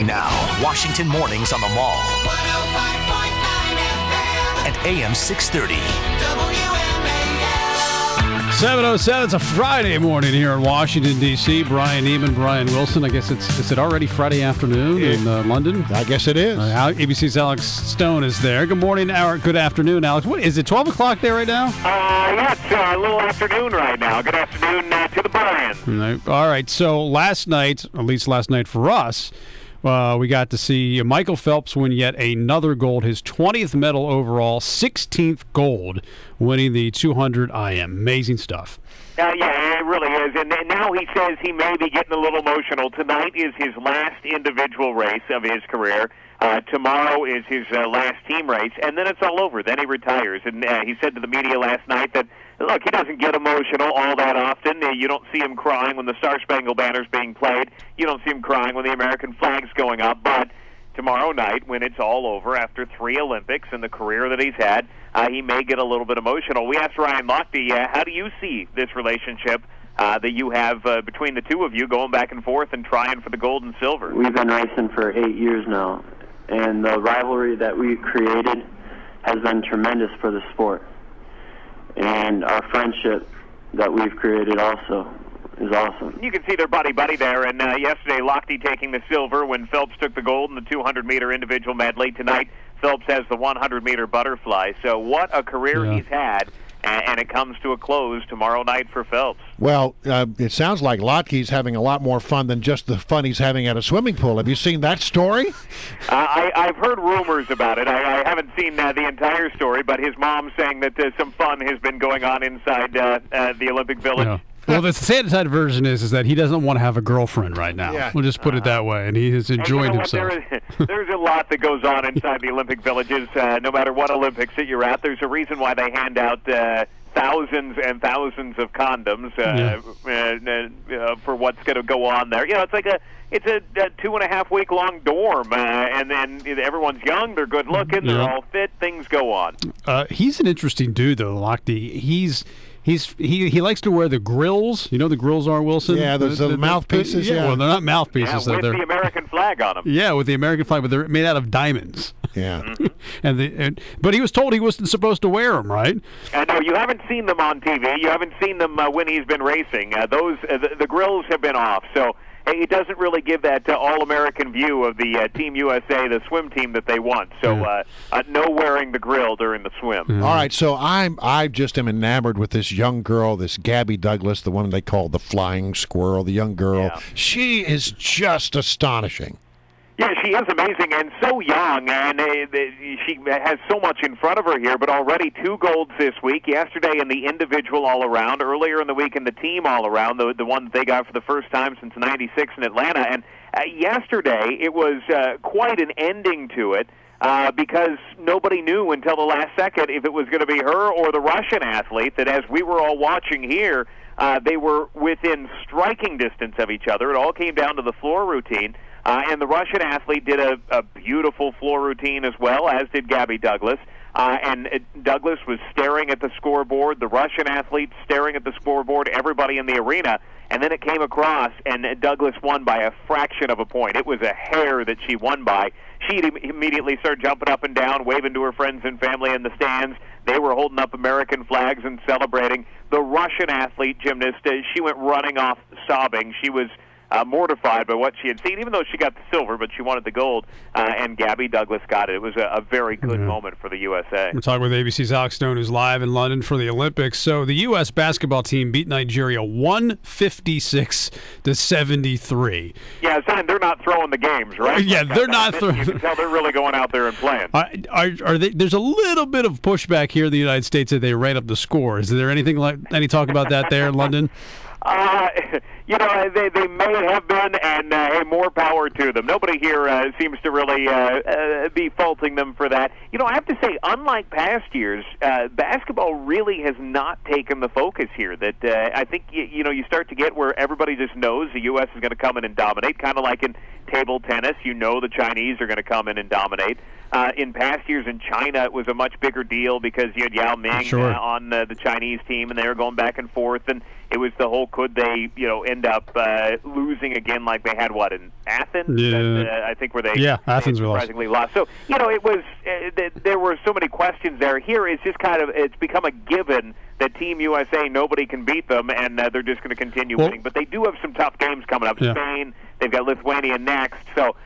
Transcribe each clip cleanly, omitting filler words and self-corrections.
Now, Washington Mornings on the Mall. 105.9 FM. And AM 630. WMAL. 7:07. It's a Friday morning here in Washington, D.C. Brian Neiman, Brian Wilson. I guess is it already Friday afternoon in London? I guess it is. ABC's Alex Stone is there. Good morning, good afternoon, Alex. What is it, 12 o'clock there right now? Yeah, it's a little afternoon right now. Good afternoon to the Brian. All right, so last night, at least last night for us, we got to see Michael Phelps win yet another gold, his 20th medal overall, 16th gold, winning the 200 IM. Amazing stuff. Yeah, it really is. And now he says he may be getting a little emotional. Tonight is his last individual race of his career. Tomorrow is his last team race, and then it's all over. Then he retires. And he said to the media last night that, look, he doesn't get emotional all that often. You don't see him crying when the Star-Spangled Banner's being played. You don't see him crying when the American flag's going up. But tomorrow night, when it's all over after 3 Olympics and the career that he's had, he may get a little bit emotional. We asked Ryan Lochette, how do you see this relationship that you have between the two of you going back and forth and trying for the gold and silver? We've been racing for 8 years now, and the rivalry that we created has been tremendous for the sport. And our friendship that we've created also is awesome. You can see their buddy-buddy there, and yesterday Lochte taking the silver when Phelps took the gold in the 200-meter individual medley. Tonight, Phelps has the 100-meter butterfly. So what a career he's had, and it comes to a close tomorrow night for Phelps. Well, it sounds like Lotke's having a lot more fun than just the fun he's having at a swimming pool. Have you seen that story? I've heard rumors about it. I haven't seen the entire story, but his mom's saying that some fun has been going on inside the Olympic Village. Yeah. Well, the sad side version is that he doesn't want to have a girlfriend right now. Yeah. We'll just put it that way, and he is enjoying himself. There's a lot that goes on inside the Olympic villages. No matter what Olympics that you're at, there's a reason why they hand out thousands and thousands of condoms for what's going to go on there. You know, it's a 2.5 week long dorm, and then everyone's young, they're good looking, they're all fit, things go on. He's an interesting dude, though, Lochte. He likes to wear the grills. You know the grills are, Wilson? Yeah, those the mouthpieces. Yeah, well, they're not mouthpieces. With the American flag on them. Yeah, with the American flag, but they're made out of diamonds. Yeah. But he was told he wasn't supposed to wear them, right? No, you haven't seen them on TV. You haven't seen them when he's been racing. The grills have been off, so it doesn't really give that all-American view of the Team USA, the swim team that they want. So no wearing the grill during the swim. All right, so I just am enamored with this young girl, this Gabby Douglas, the one they call the Flying Squirrel, the young girl. Yeah. She is just astonishing. Yeah, she is amazing and so young, and she has so much in front of her here, but already 2 golds this week. Yesterday in the individual all-around, earlier in the week in the team all-around, the one that they got for the first time since '96 in Atlanta. And yesterday it was quite an ending to it because nobody knew until the last second if it was going to be her or the Russian athlete that, as we were all watching here, they were within striking distance of each other. It all came down to the floor routine. And the Russian athlete did a beautiful floor routine as well, as did Gabby Douglas. And Douglas was staring at the scoreboard, the Russian athlete staring at the scoreboard, everybody in the arena. And then it came across, and Douglas won by a fraction of a point. It was a hair that she won by. She immediately started jumping up and down, waving to her friends and family in the stands. They were holding up American flags and celebrating. The Russian athlete gymnast, she went running off sobbing. She was mortified by what she had seen, even though she got the silver, but she wanted the gold, and Gabby Douglas got it. It was a very good moment for the USA. We're talking with ABC's Alex Stone, who's live in London for the Olympics. So the U.S. basketball team beat Nigeria 156-73. Yeah, they're not throwing the games, right? Yeah, they're not throwing. You can tell they're really going out there and playing. Are they? There's a little bit of pushback here in the United States that they ran up the score. Is there any talk about that there in London? You know, they may have been, and hey, more power to them. Nobody here seems to really be faulting them for that. You know, I have to say, unlike past years, basketball really has not taken the focus here. That I think, you start to get where everybody just knows the U.S. is going to come in and dominate, kind of like in table tennis. You know the Chinese are going to come in and dominate. In past years in China, it was a much bigger deal because you had Yao Ming on the Chinese team, and they were going back and forth. And it was the whole could they end up losing again like they had in Athens? Yeah. I think where they Athens surprisingly lost. So it was there were so many questions there. Here it's just it's become a given that Team USA, nobody can beat them, and they're just going to continue winning. But they do have some tough games coming up. Spain, they've got Lithuania next, so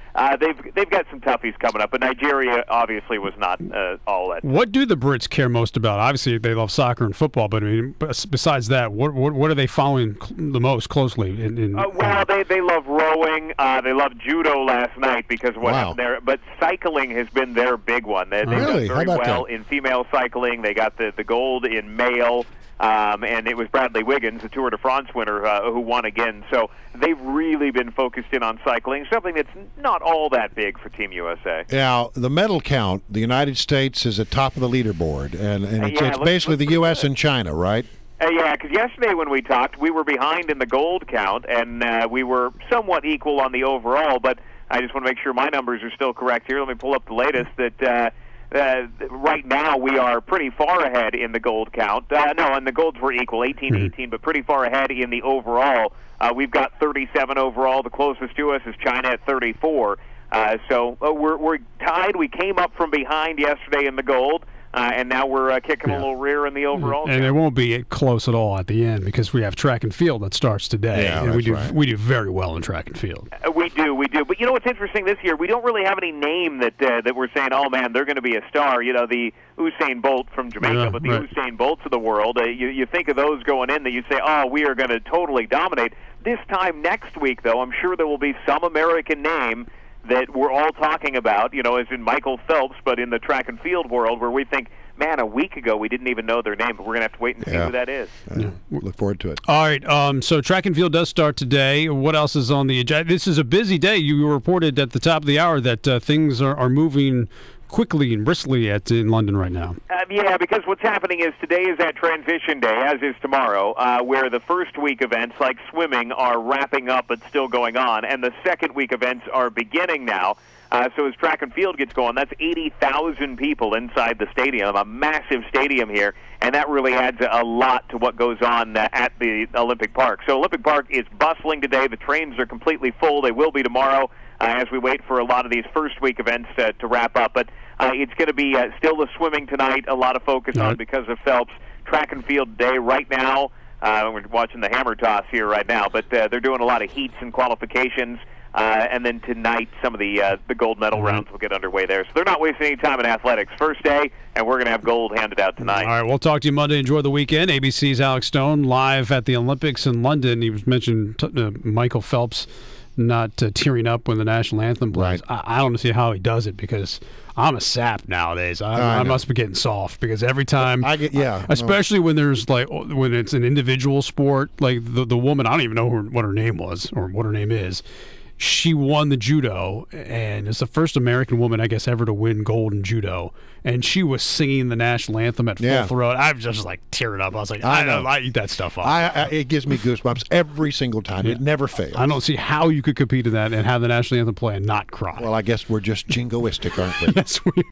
they've got some toughies coming up. But Nigeria obviously was not all that. What do the Brits care most about? Obviously, they love soccer and football, but I mean, besides that, what are they following the most closely? Well, they love rowing. They love judo last night because of what happened there. But cycling has been their big one. They've done very well in female cycling. They got the gold in male. And it was Bradley Wiggins, the Tour de France winner, who won again. So they've really been focused in on cycling, something that's not all that big for Team USA. Now, the medal count, the United States is at top of the leaderboard, and it's basically the U.S. and China, right? Yeah, because yesterday when we talked, we were behind in the gold count, and we were somewhat equal on the overall, but I just want to make sure my numbers are still correct here. Let me pull up the latest that... right now, we are pretty far ahead in the gold count. No, and the golds were equal, 18-18, but pretty far ahead in the overall. We've got 37 overall. The closest to us is China at 34. So we're tied. We came up from behind yesterday in the gold. And now we're kicking a little rear in the overall. And it won't be close at all at the end because we have track and field that starts today. Yeah, and we do very well in track and field. We do. But you know what's interesting this year? We don't really have any name that we're saying, oh, man, they're going to be a star. The Usain Bolt from Jamaica, but the Usain Bolts of the world, you think of those going in that you say, oh, we are going to totally dominate. This time next week, though, I'm sure there will be some American name that we're all talking about, as in Michael Phelps, but in the track and field world where we think, man, a week ago we didn't even know their name, but we're going to have to wait and see who that is. Look forward to it. All right, so track and field does start today. What else is on the agenda? This is a busy day. You reported at the top of the hour that things are moving quickly and briskly in London right now. Yeah, because what's happening is today is that transition day, as is tomorrow, where the first week events like swimming are wrapping up but still going on, and the second week events are beginning now. So as track and field gets going, that's 80,000 people inside the stadium, a massive stadium here, and that really adds a lot to what goes on at the Olympic Park. So Olympic Park is bustling today. The trains are completely full. They will be tomorrow as we wait for a lot of these first week events to wrap up. But it's going to be still the swimming tonight, a lot of focus on because of Phelps. Track and field day right now. We're watching the hammer toss here right now, but they're doing a lot of heats and qualifications. And then tonight, some of the gold medal rounds will get underway there. So they're not wasting any time in athletics. First day, and we're going to have gold handed out tonight. All right, we'll talk to you Monday. Enjoy the weekend. ABC's Alex Stone live at the Olympics in London. He was mentioned Michael Phelps not tearing up when the national anthem plays. Right. I don't see how he does it because I'm a sap nowadays. I must be getting soft because every time especially when there's when it's an individual sport, like the woman, I don't even know what her name was or what her name is. She won the judo, and it's the first American woman, I guess, ever to win gold in judo. And she was singing the national anthem at full throat. I was just tearing up. I was like, I eat that stuff up. It gives me goosebumps every single time. It never fails. I don't see how you could compete in that and have the national anthem play and not cry. Well, I guess we're just jingoistic, aren't we? Yes, we